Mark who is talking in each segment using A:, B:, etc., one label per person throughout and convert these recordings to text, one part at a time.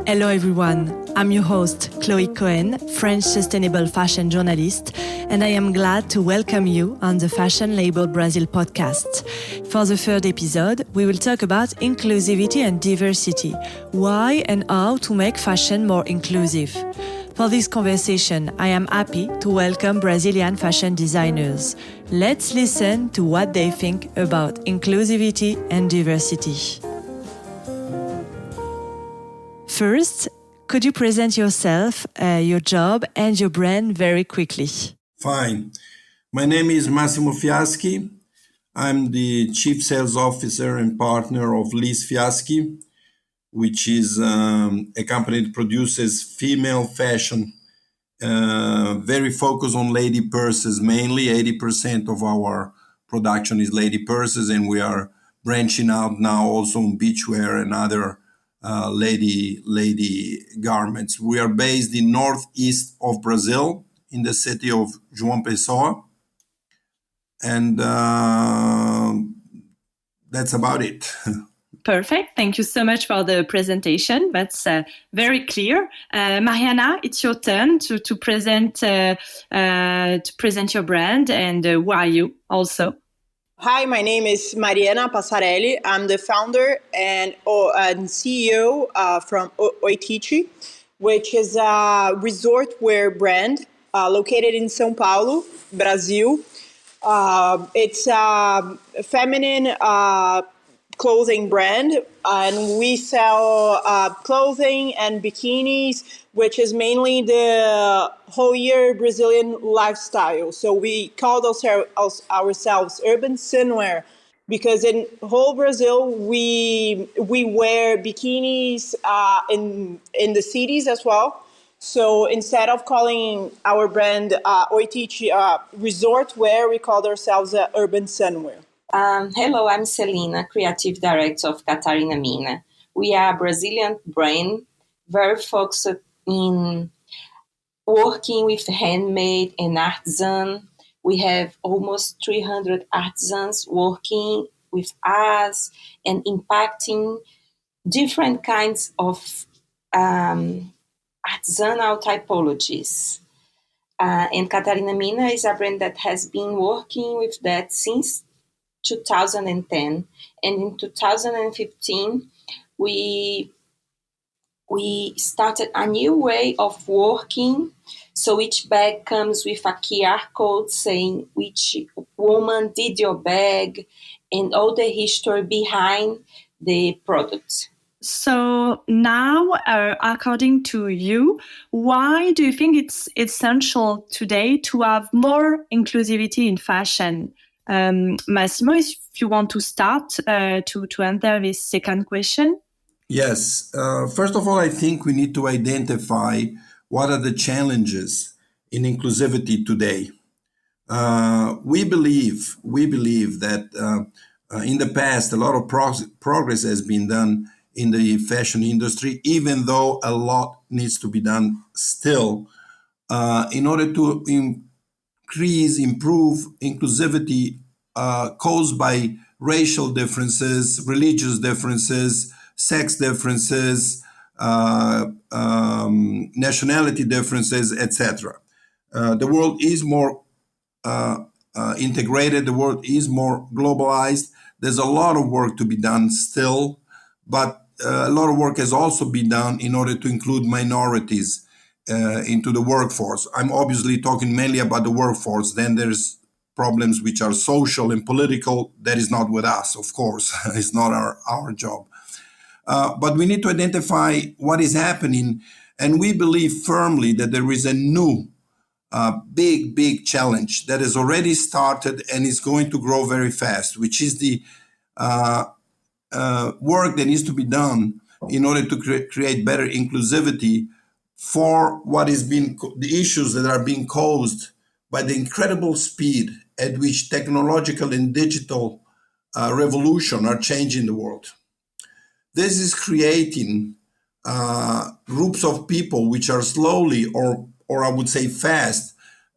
A: Hello everyone, I'm your host, Chloé Cohen, French sustainable fashion journalist, and I am glad to welcome you on the Fashion Label Brasil podcast. For the third episode, we will talk about inclusivity and diversity, why and how to make fashion more inclusive. For this conversation, I am happy to welcome Brazilian fashion designers. Let's listen to what they think about inclusivity and diversity. First, could you present yourself, your job, and your brand very quickly?
B: Fine. My name is Lis Fiaschi. I'm the Chief Sales Officer and partner of Lis Fiaschi, which is a company that produces female fashion, very focused on lady purses. Mainly 80% of our production is lady purses, and we are branching out now also on beachwear and other lady garments. We are based in northeast of Brazil, in the city of João Pessoa, and that's about it.
A: Perfect. Thank you so much for the presentation. That's very clear. Mariana, it's your turn to present your brand, and who are you also?
C: Hi, my name is Mariana Passarelli. I'm the founder and CEO from Oitici, which is a resort wear brand located in São Paulo, Brazil. It's a feminine clothing brand, and we sell clothing and bikinis, which is mainly the whole year Brazilian lifestyle. So we call ourselves urban swimwear, because in whole Brazil we wear bikinis in the cities as well. So instead of calling our brand Oitici resort wear, we called ourselves urban swimwear.
D: Hello, I'm Celina, Creative Director of Catarina Mina. We are a Brazilian brand, very focused in working with handmade and artisan. We have almost 300 artisans working with us and impacting different kinds of artisanal typologies. And Catarina Mina is a brand that has been working with that since 2010, and in 2015 we started a new way of working. So each bag comes with a QR code saying which woman did your bag and all the history behind the product.
A: So now, according to you, why do you think it's essential today to have more inclusivity in fashion? Massimo, if you want to start to answer this second question.
B: Yes. First of all, I think we need to identify what are the challenges in inclusivity today. We believe that in the past, a lot of progress has been done in the fashion industry, even though a lot needs to be done still in order to improve inclusivity caused by racial differences, religious differences, sex differences, nationality differences, etc. The world is more integrated, the world is more globalized. There's a lot of work to be done still, but a lot of work has also been done in order to include minorities into the workforce. I'm obviously talking mainly about the workforce. Then there's problems which are social and political. That is not with us, of course. It's not our job. But we need to identify what is happening. And we believe firmly that there is a new big challenge that has already started and is going to grow very fast, which is the work that needs to be done in order to create better inclusivity for what is being the issues that are being caused by the incredible speed at which technological and digital revolution are changing the world. This is creating groups of people which are slowly, or I would say fast,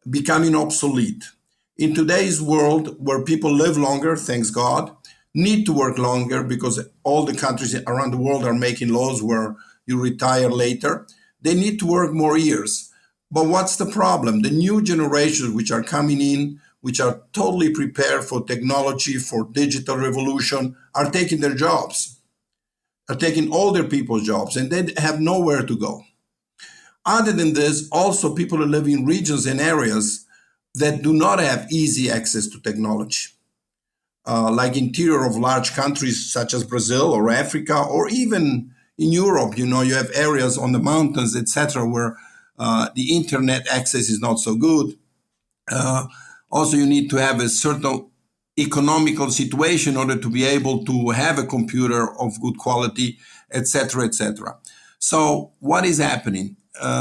B: becoming obsolete. In today's world, where people live longer, thanks God, need to work longer because all the countries around the world are making laws where you retire later. They need to work more years. But what's the problem? The new generations which are coming in, which are totally prepared for technology, for digital revolution, are taking their jobs, are taking older people's jobs, and they have nowhere to go. Other than this, also people who live in regions and areas that do not have easy access to technology. Like interior of large countries such as Brazil or Africa, or even in Europe, you have areas on the mountains, etc., where the internet access is not so good. Also, you need to have a certain economical situation in order to be able to have a computer of good quality, etc., etc. So what is happening?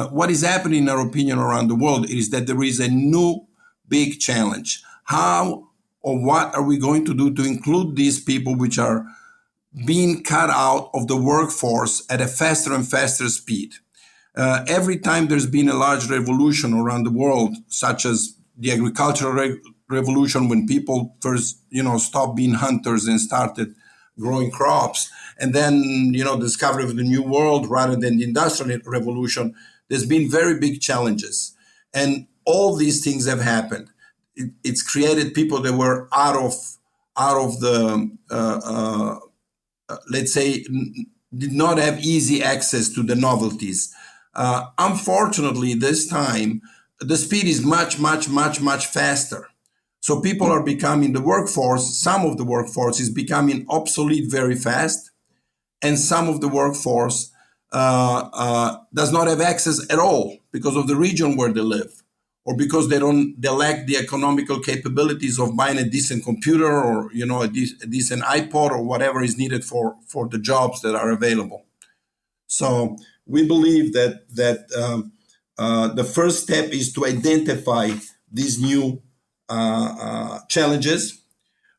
B: What is happening, in our opinion, around the world is that there is a new big challenge. How or what are we going to do to include these people which are being cut out of the workforce at a faster and faster speed? Every time there's been a large revolution around the world, such as the agricultural revolution, when people first, stopped being hunters and started growing crops, and then, discovery of the new world rather than the industrial revolution, there's been very big challenges. And all these things have happened. It's created people that were out of the, let's say, did not have easy access to the novelties. Unfortunately, this time, the speed is much, much, much, much faster. So people are becoming the workforce, some of the workforce is becoming obsolete very fast, and some of the workforce does not have access at all because of the region where they live, or because they lack the economical capabilities of buying a decent computer or a decent iPod or whatever is needed for the jobs that are available. So we believe that the first step is to identify these new challenges.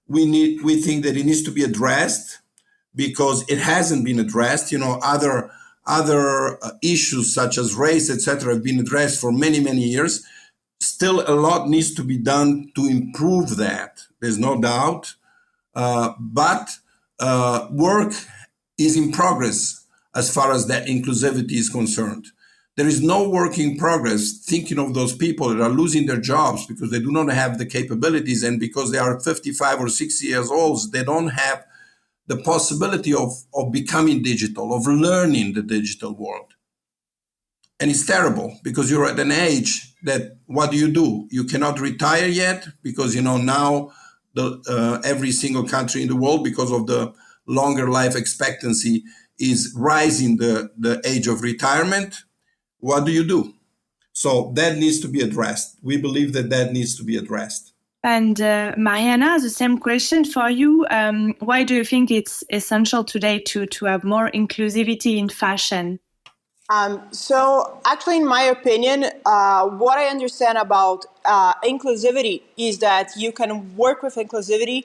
B: We think that it needs to be addressed because it hasn't been addressed. Other issues such as race, etc., have been addressed for many, many years. Still, a lot needs to be done to improve that. There's no doubt. But work is in progress as far as that inclusivity is concerned. There is no work in progress thinking of those people that are losing their jobs because they do not have the capabilities, and because they are 55 or 60 years old, they don't have the possibility of becoming digital, of learning the digital world. And it's terrible because you're at an age that what do? You cannot retire yet because, now every single country in the world, because of the longer life expectancy, is rising the age of retirement. What do? So that needs to be addressed. We believe that needs to be addressed.
A: And Mariana, the same question for you. Why do you think it's essential today to have more inclusivity in fashion?
C: So actually, in my opinion, what I understand about inclusivity is that you can work with inclusivity,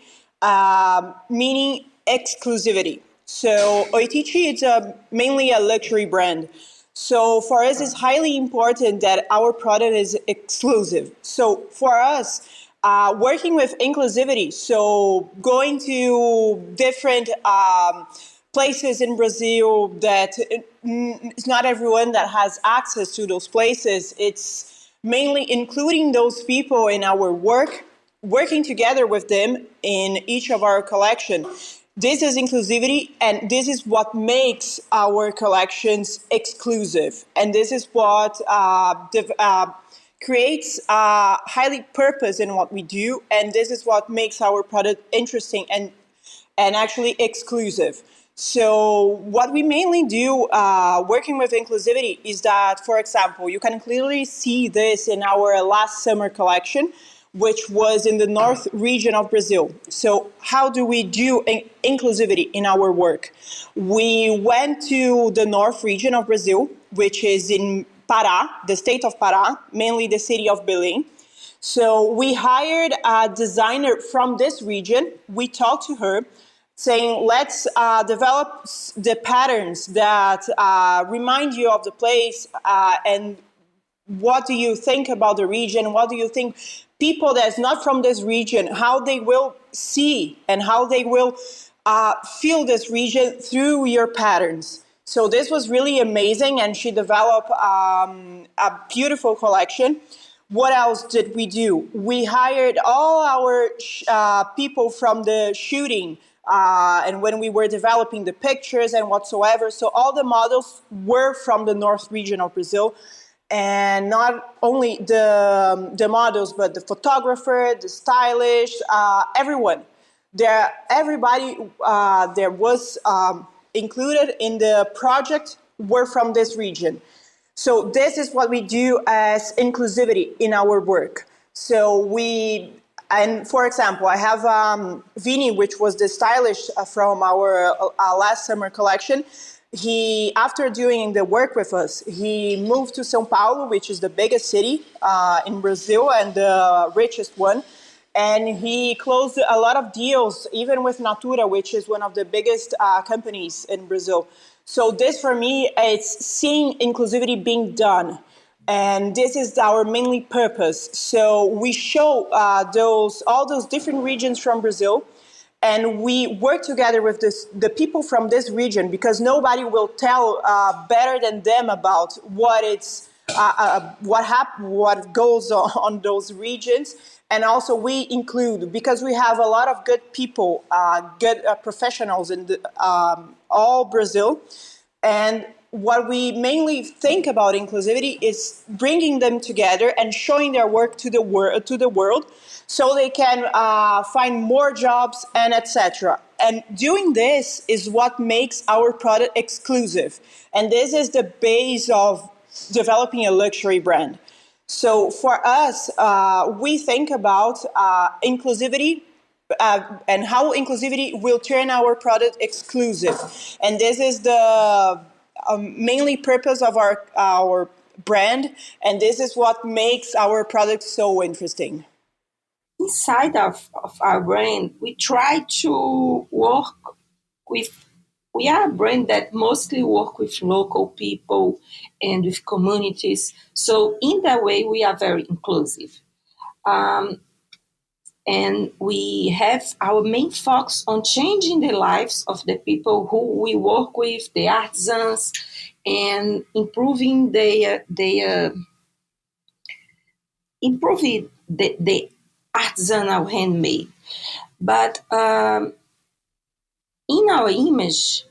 C: meaning exclusivity. So Oitici is mainly a luxury brand. So for us, it's highly important that our product is exclusive. So for us, working with inclusivity, so going to different places in Brazil that it's not everyone that has access to those places. It's mainly including those people in our work, working together with them in each of our collection. This is inclusivity, and this is what makes our collections exclusive. And this is what creates highly purpose in what we do, and this is what makes our product interesting and actually exclusive. So what we mainly do working with inclusivity is that, for example, you can clearly see this in our last summer collection, which was in the north region of Brazil. So how do we do inclusivity in our work? We went to the north region of Brazil, which is in Pará, the state of Pará, mainly the city of Belém. So we hired a designer from this region. We talked to her saying, let's develop the patterns that remind you of the place and what do you think about the region? What do you think people that's not from this region, how they will see and how they will feel this region through your patterns? So this was really amazing, and she developed a beautiful collection. What else did we do? We hired all our people from the shooting, and when we were developing the pictures and whatsoever. So all the models were from the North region of Brazil. And not only the models, but the photographer, the stylist, everyone. Everybody there was included in the project were from this region. So this is what we do as inclusivity in our work. And for example, I have Vini, which was the stylist from our last summer collection. He, after doing the work with us, he moved to São Paulo, which is the biggest city in Brazil and the richest one. And he closed a lot of deals, even with Natura, which is one of the biggest companies in Brazil. So this, for me, it's seeing inclusivity being done. And this is our mainly purpose. So we show all those different regions from Brazil, and we work together with the people from this region, because nobody will tell better than them about what goes on those regions. And also we include, because we have a lot of good people, good professionals in all Brazil. And what we mainly think about inclusivity is bringing them together and showing their work to the world, so they can find more jobs and etc. And doing this is what makes our product exclusive. And this is the base of developing a luxury brand. So for us, we think about inclusivity and how inclusivity will turn our product exclusive. And this is the mainly purpose of our brand, and this is what makes our product so interesting.
D: Inside of our brand, we try to work with, we are a brand that mostly work with local people and with communities. So in that way, we are very inclusive. And we have our main focus on changing the lives of the people who we work with, the artisans, and improving the artisanal handmade. But in our image,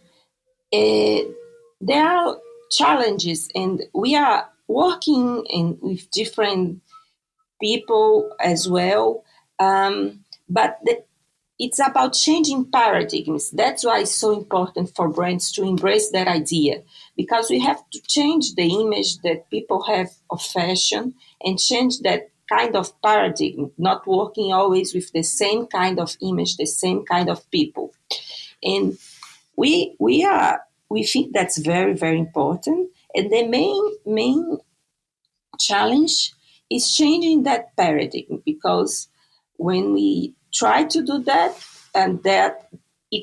D: there are challenges, and we are working with different people as well. But it's about changing paradigms. That's why it's so important for brands to embrace that idea, because we have to change the image that people have of fashion and change that kind of paradigm, not working always with the same kind of image, the same kind of people. And we think that's very, very important. And the main challenge is changing that paradigm, because when we try to do that,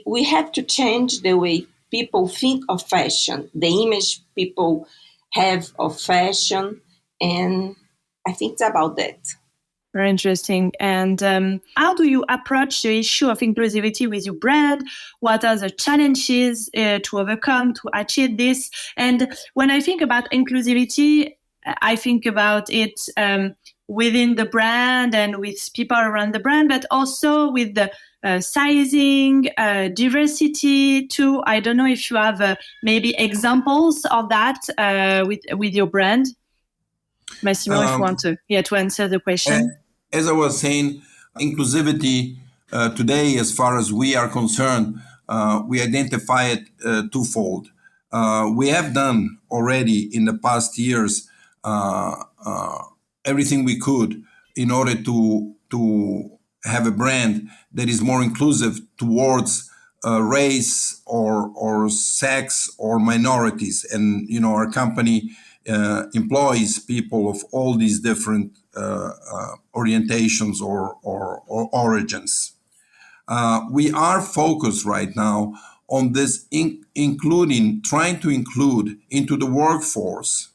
D: we have to change the way people think of fashion, the image people have of fashion, and I think it's about that.
A: Very interesting. And how do you approach the issue of inclusivity with your brand? What are the challenges to overcome to achieve this? And when I think about inclusivity, I think about it within the brand and with people around the brand, but also with the sizing, diversity too. I don't know if you have maybe examples of that with your brand. Massimo, if you want to answer the question.
B: As I was saying, inclusivity today, as far as we are concerned, we identify it twofold. We have done already in the past years everything we could in order to have a brand that is more inclusive towards race or sex or minorities. And, our company employs people of all these different orientations or origins. We are focused right now on this, trying to include into the workforce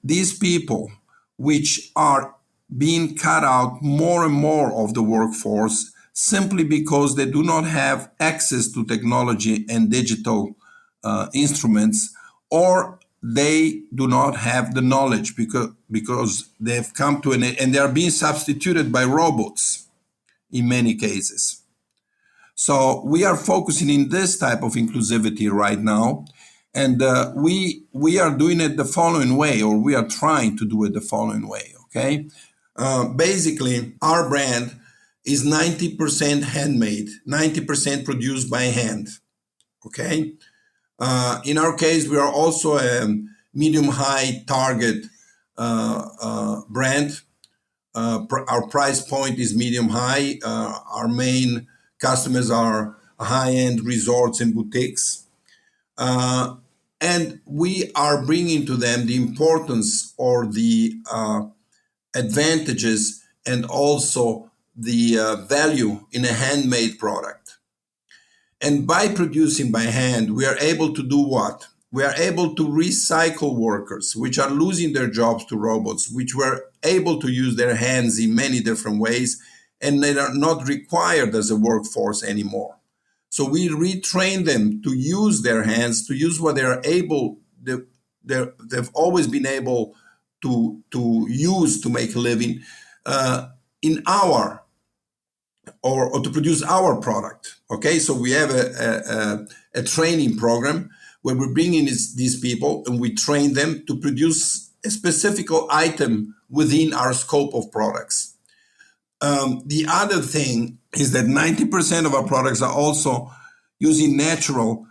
B: these people which are being cut out more and more of the workforce simply because they do not have access to technology and digital instruments, or they do not have the knowledge because they've come to and they are being substituted by robots in many cases. So we are focusing in this type of inclusivity right now, and we are doing it the following way, or we are trying to do it the following way. Okay, basically our brand is 90% handmade, 90% produced by hand. Okay. In our case, we are also a medium-high target brand. Our price point is medium-high. Our main customers are high-end resorts and boutiques. And we are bringing to them the importance or the advantages and also the value in a handmade product. And by producing by hand, we are able to do what? We are able to recycle workers, which are losing their jobs to robots, which were able to use their hands in many different ways, and they are not required as a workforce anymore. So we retrain them to use their hands, to use what they are able, they've always been able to use to make a living in our or to produce our product. Okay, so we have a training program where we bring in these people and we train them to produce a specific item within our scope of products. The other thing is that 90% of our products are also using natural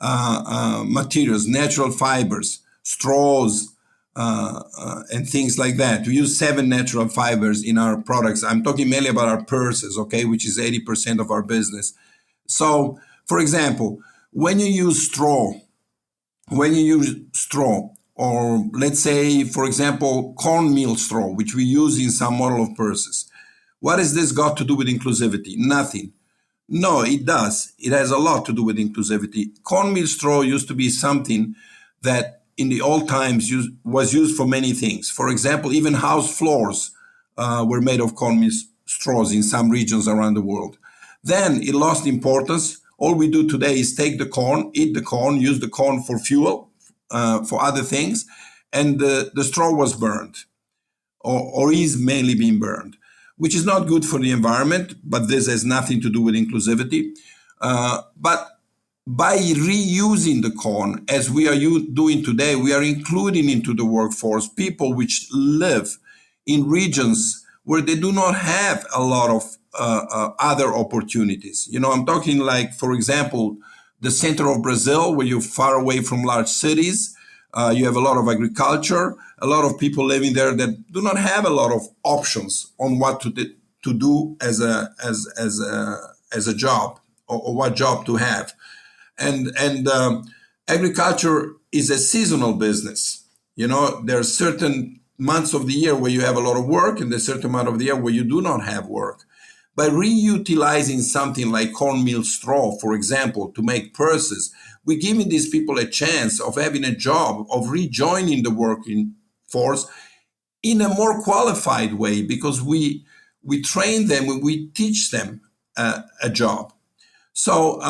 B: materials, natural fibers, straws, and things like that. We use 7 natural fibers in our products. I'm talking mainly about our purses, okay, which is 80% of our business. So, for example, when you use straw, or let's say, for example, cornmeal straw, which we use in some model of purses, what has this got to do with inclusivity? Nothing. No, it does. It has a lot to do with inclusivity. Cornmeal straw used to be something that in the old times was used for many things. For example, even house floors were made of cornmeal straws in some regions around the world. Then it lost importance. All we do today is take the corn, eat the corn, use the corn for fuel, for other things, and the straw was burned, or is mainly being burned, which is not good for the environment, but this has nothing to do with inclusivity. But by reusing the corn, as we are doing today, we are including into the workforce people which live in regions where they do not have a lot of other opportunities. You know, I'm talking like, for example, the center of Brazil, where you're far away from large cities. You have a lot of agriculture, a lot of people living there that do not have a lot of options on what to do as a job, or what job to have. And agriculture is a seasonal business. You know, there are certain months of the year where you have a lot of work, and there's a certain amount of the year where you do not have work. By reutilizing something like cornmeal straw, for example, to make purses, we're giving these people a chance of having a job, of rejoining the working force in a more qualified way, because we train them, we teach them a job. So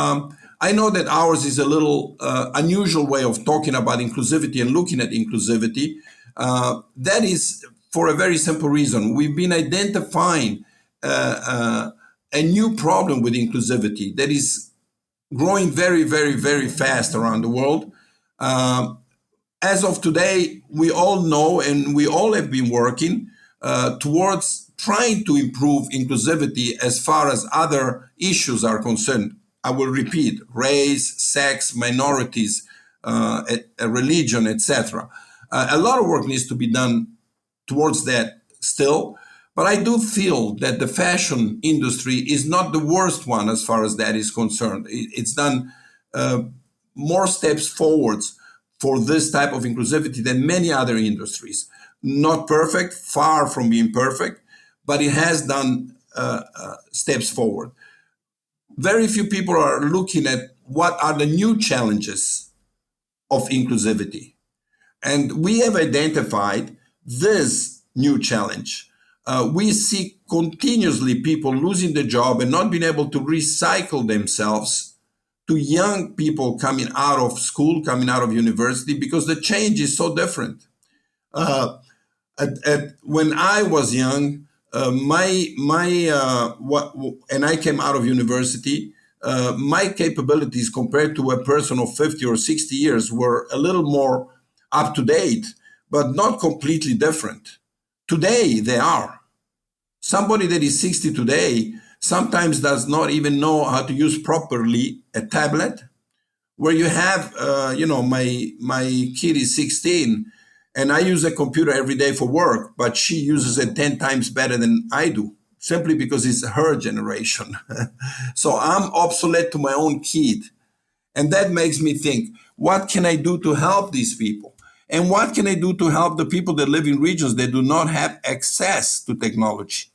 B: I know that ours is a little unusual way of talking about inclusivity and looking at inclusivity. That is for a very simple reason. We've been identifying a new problem with inclusivity that is growing very, very, very fast around the world. As of today, we all know, and we all have been working towards trying to improve inclusivity as far as other issues are concerned. I will repeat: race, sex, minorities, religion, etc. A lot of work needs to be done towards that still, but I do feel that the fashion industry is not the worst one as far as that is concerned. It's done more steps forwards for this type of inclusivity than many other industries. Not perfect, far from being perfect, but it has done steps forward. Very few people are looking at what are the new challenges of inclusivity. And we have identified this new challenge. We see continuously people losing their job and not being able to recycle themselves to young people coming out of school, coming out of university, because the change is so different. When I was young, and I came out of university, my capabilities compared to a person of 50 or 60 years were a little more up to date, but not completely different. Today, they are. Somebody that is 60 today sometimes does not even know how to use properly a tablet. Where you have, my kid is 16, and I use a computer every day for work, but she uses it 10 times better than I do, simply because it's her generation. So I'm obsolete to my own kid. And that makes me think, what can I do to help these people? And what can I do to help the people that live in regions that do not have access to technology?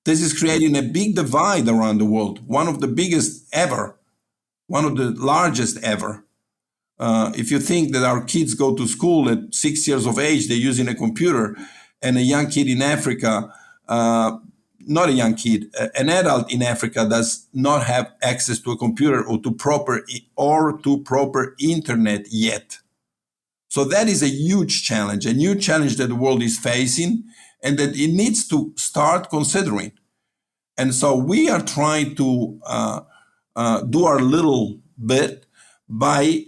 B: This is creating a big divide around the world, one of the biggest ever, one of the largest ever. If you think that our kids go to school at 6 years of age, they're using a computer, and a young kid in Africa, not a young kid, an adult in Africa does not have access to a computer or to proper internet yet. So that is a huge challenge that the world is facing, and that it needs to start considering. And so we are trying to do our little bit by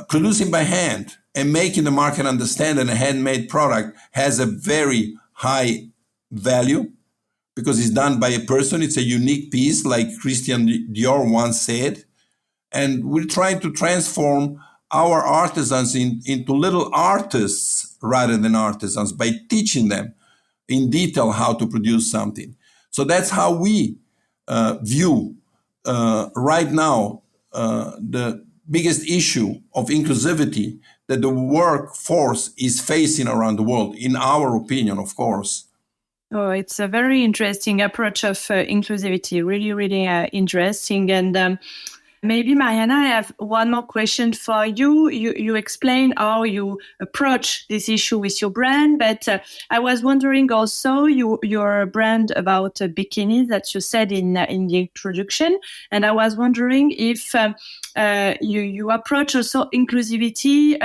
B: producing by hand and making the market understand that a handmade product has a very high value because it's done by a person. It's a unique piece, like Christian Dior once said. And we're trying to transform our artisans into little artists rather than artisans by teaching them in detail how to produce something. So that's how we view right now the biggest issue of inclusivity that the workforce is facing around the world, in our opinion, of course.
A: Oh, it's a very interesting approach of inclusivity, really, really interesting. And maybe, Mariana, I have one more question for you. You explained how you approach this issue with your brand, but I was wondering also your brand about bikinis that you said in the introduction, and I was wondering if you approach also inclusivity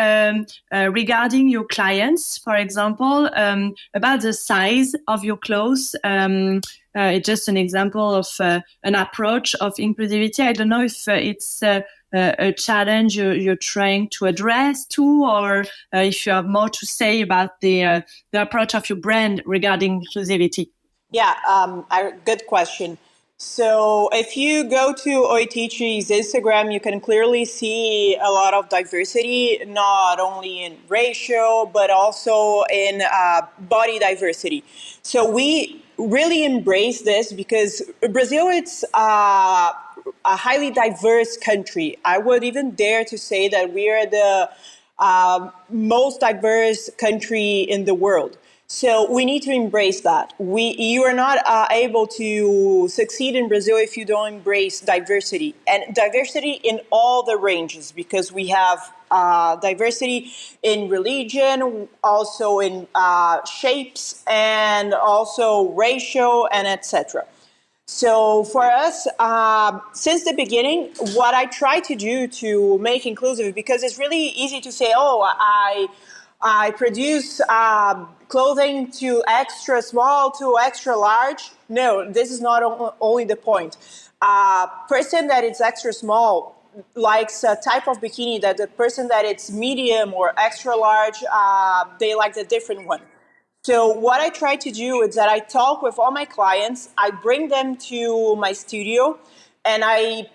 A: regarding your clients, for example, about the size of your clothes. It's just an example of an approach of inclusivity. I don't know if it's a challenge you're trying to address too, or if you have more to say about the approach of your brand regarding inclusivity.
C: Yeah, good question. So if you go to Oitici's Instagram, you can clearly see a lot of diversity, not only in racial, but also in body diversity. So we really embrace this because Brazil, it's a highly diverse country. I would even dare to say that we are the most diverse country in the world. So we need to embrace that. You are not able to succeed in Brazil if you don't embrace diversity, and diversity in all the ranges, because we have diversity in religion, also in shapes, and also racial, and etc. So for us, since the beginning, what I try to do to make inclusive, because it's really easy to say, oh, I produce clothing to extra small to extra large. No, this is not only the point. Person that is extra small likes a type of bikini that the person that it's medium or extra large, they like the different one. So what I try to do is that I talk with all my clients, I bring them to my studio, and I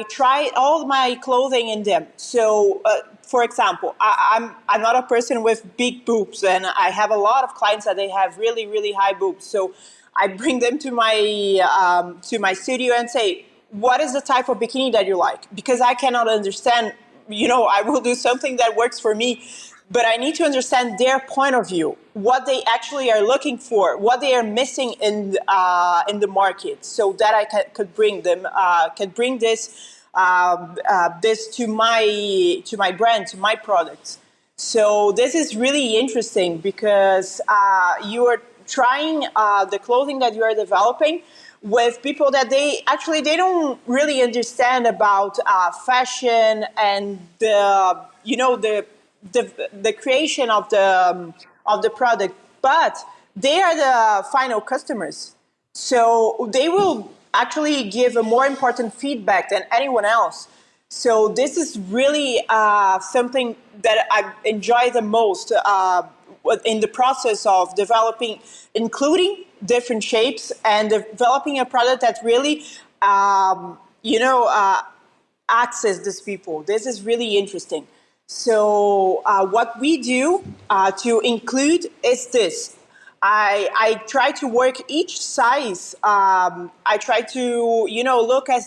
C: try all my clothing in them. So, for example, I'm not a person with big boobs, and I have a lot of clients that they have really, really high boobs. So I bring them to my studio and say, what is the type of bikini that you like? Because I cannot understand, I will do something that works for me, but I need to understand their point of view, what they actually are looking for, what they are missing in the market, so that I could bring them, this to my brand, to my products. So this is really interesting because you are trying the clothing that you are developing with people that they don't really understand about fashion and the creation of the product, but they are the final customers. So they will actually give a more important feedback than anyone else. So this is really something that I enjoy the most in the process of developing, including different shapes and developing a product that really, access these people. This is really interesting. So what we do to include is this. I try to work each size. I try to, look at,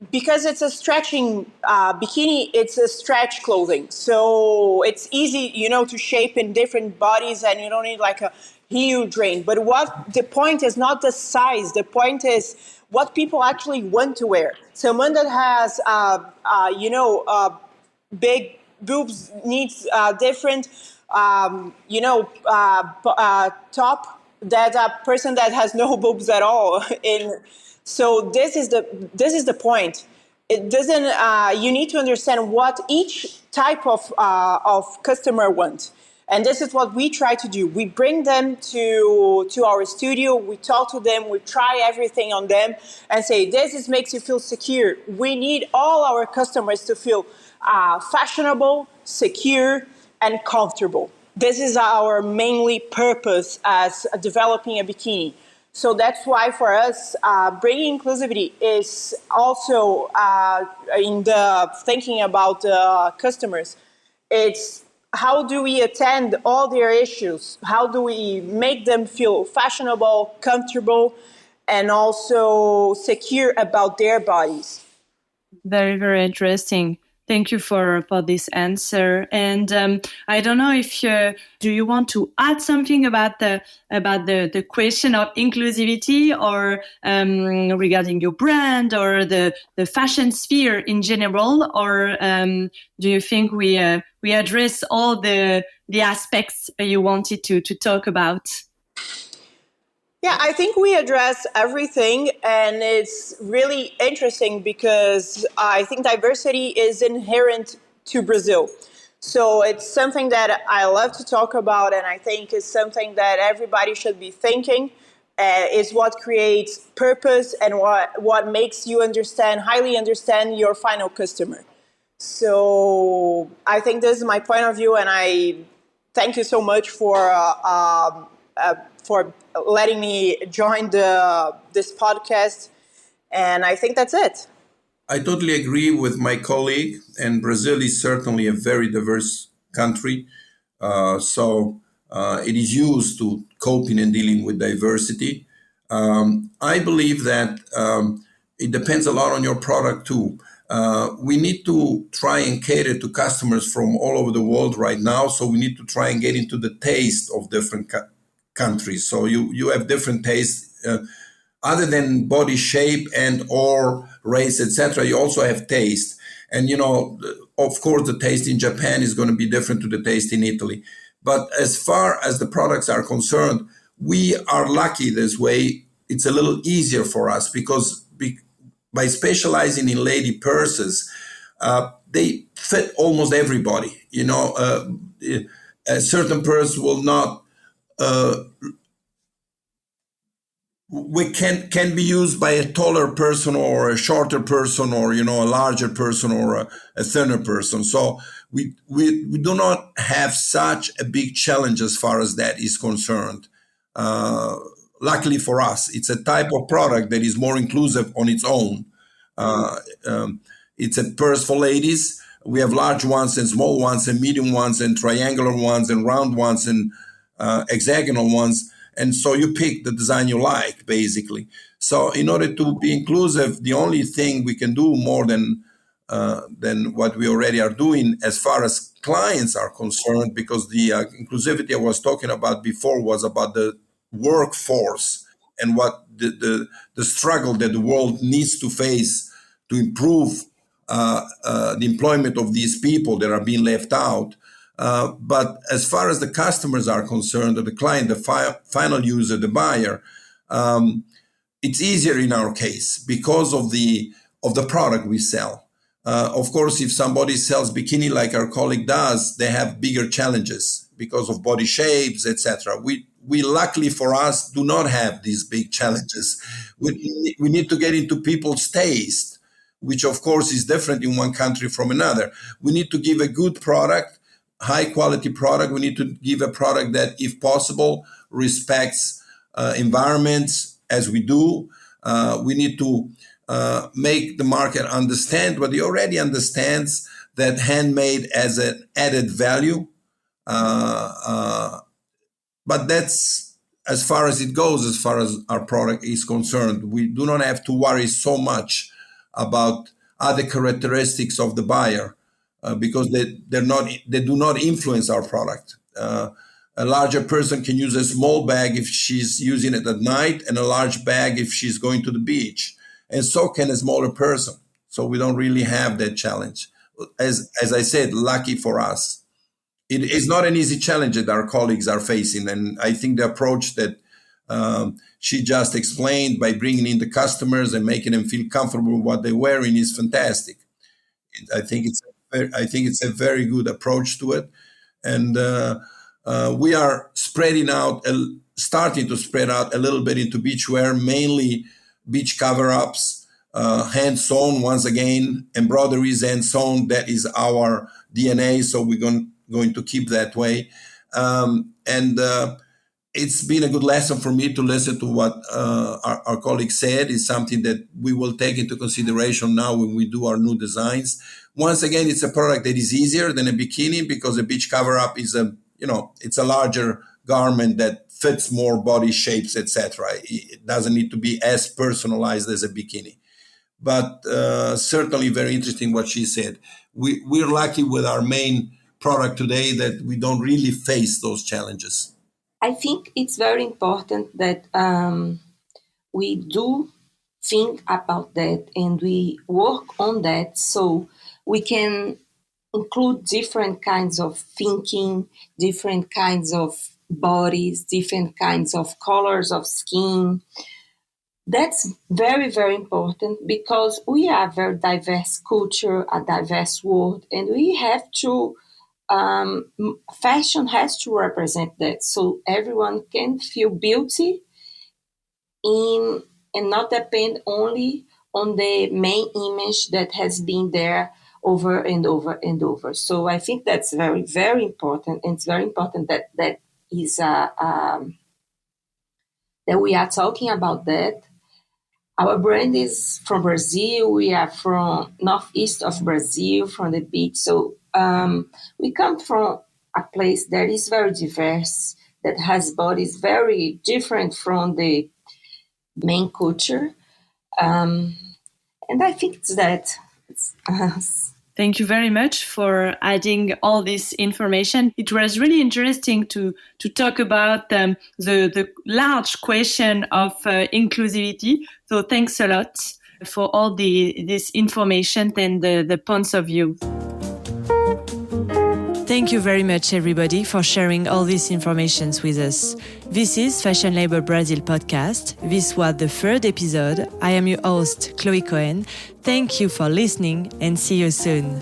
C: because it's a stretching bikini, it's a stretch clothing. So it's easy, to shape in different bodies, and you don't need like a huge range. But what the point is not the size. The point is what people actually want to wear. Someone that has, big boobs needs different, top that a person that has no boobs at all. So this is the point. It doesn't. You need to understand what each type of customer wants. And this is what we try to do. We bring them to our studio. We talk to them. We try everything on them and say, this makes you feel secure. We need all our customers to feel fashionable, secure, and comfortable. This is our mainly purpose as developing a bikini. So that's why for us, bringing inclusivity is also in the thinking about the customers. It's how do we attend all their issues? How do we make them feel fashionable, comfortable, and also secure about their bodies?
A: Very, very interesting. Thank you for this answer. And I don't know if do you want to add something about the question of inclusivity, or regarding your brand or the fashion sphere in general, or do you think we address all the aspects you wanted to talk about?
C: Yeah, I think we address everything, and it's really interesting because I think diversity is inherent to Brazil. So it's something that I love to talk about, and I think it's something that everybody should be thinking. Is what creates purpose and what makes you highly understand your final customer. So I think this is my point of view, and I thank you so much for letting me join this podcast. And I think that's it.
B: I totally agree with my colleague, and Brazil is certainly a very diverse country. So it is used to coping and dealing with diversity. I believe that it depends a lot on your product too. We need to try and cater to customers from all over the world right now. So we need to try and get into the taste of different countries. So you have different tastes. Other than body shape and or race, etc., you also have taste. And, of course, the taste in Japan is going to be different to the taste in Italy. But as far as the products are concerned, we are lucky this way. It's a little easier for us because by specializing in lady purses, they fit almost everybody. A certain purse will not can be used by a taller person or a shorter person, or a larger person or a thinner person. So we do not have such a big challenge as far as that is concerned. Luckily for us, it's a type of product that is more inclusive on its own. It's a purse for ladies. We have large ones and small ones and medium ones and triangular ones and round ones and hexagonal ones. And so you pick the design you like, basically. So in order to be inclusive, the only thing we can do more than what we already are doing as far as clients are concerned, because the inclusivity I was talking about before was about the workforce and what the struggle that the world needs to face to improve the employment of these people that are being left out. But as far as the customers are concerned, or the client, the final user, the buyer, it's easier in our case because of the product we sell. Of course, if somebody sells bikini like our colleague does, they have bigger challenges because of body shapes, etc. We luckily for us do not have these big challenges. We need to get into people's taste, which of course is different in one country from another. We need to give a good product, high quality product. We need to give a product that, if possible, respects environments as we do. We need to make the market understand what he already understands, that handmade as an added value. But that's as far as it goes, as far as our product is concerned. We do not have to worry so much about other characteristics of the buyer because they do not influence our product. A larger person can use a small bag if she's using it at night, and a large bag if she's going to the beach. And so can a smaller person. So we don't really have that challenge. As I said, lucky for us. It is not an easy challenge that our colleagues are facing. And I think the approach that she just explained by bringing in the customers and making them feel comfortable with what they're wearing is fantastic. I think it's a very good approach to it. And we are starting to spread out a little bit into beachwear, mainly beach cover-ups, hand sewn, once again, embroideries hand sewn. That is our DNA, so we're going to keep that way. It's been a good lesson for me to listen to what our colleague said. It's something that we will take into consideration now when we do our new designs. Once again, it's a product that is easier than a bikini because a beach cover-up is it's a larger garment that fits more body shapes, etc. It doesn't need to be as personalized as a bikini. But certainly very interesting what she said. We're lucky with our main product today that we don't really face those challenges.
D: I think it's very important that we do think about that and we work on that so we can include different kinds of thinking, different kinds of bodies, different kinds of colors of skin. That's very, very important because we are a very diverse culture, a diverse world, and we have to, fashion has to represent that so everyone can feel beauty and not depend only on the main image that has been there over and over and over. So I think that's very, very important. And it's very important that is that we are talking about that. Our brand is from Brazil. We are from northeast of Brazil, from the beach. So we come from a place that is very diverse, that has bodies very different from the main culture. And I think it's that.
A: Thank you very much for adding all this information. It was really interesting to talk about the large question of inclusivity. So thanks a lot for all this information and the points of view. Thank you very much, everybody, for sharing all these informations with us. This is Fashion Label Brazil podcast. This was the third episode. I am your host, Chloé Cohen. Thank you for listening and see you soon.